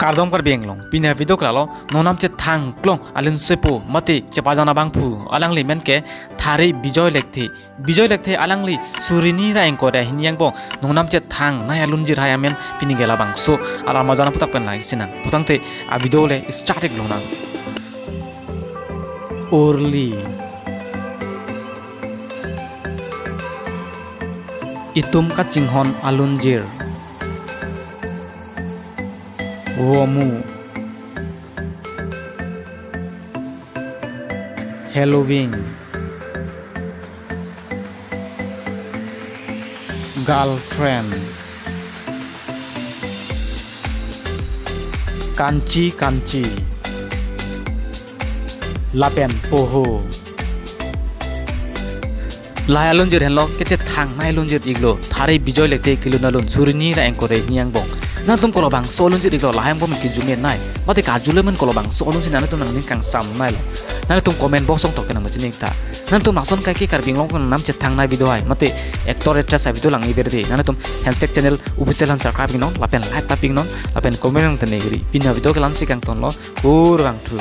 Kardom kar benglong pina video klalo nonam che thang klong alin sepo mati chepajana bangphu alangli menke thari bijoy lekthi alangli surini ra engkore hinyang bo nonam che thang na alunjir hayamen pini gela bangso ala majana putak pen lai sinang putangte a video le static lonang orli itum ka chinghon alunjir Womu Halloween Girlfriend Kanci Lapen Poho Lai alunjir henlo kece thang nai lunjir iglo thari bijoy lekte kilunalun surini ra engkore niang bong na tum kolobang solun jiri lo laham bom kijume nai mate kajule men kolobang solun sin nane tum nang kang sam nai lo nane tum comment box ong token nang machine ta nan tum nakson kai ki karbing long nam che thang nai video hai mate actor actress sa video lang i berde nane tum handshake channel official han subscribe non lapen like tapping non lapen comment nang tenegri pinna video kelan si kang ton lo pur bang thu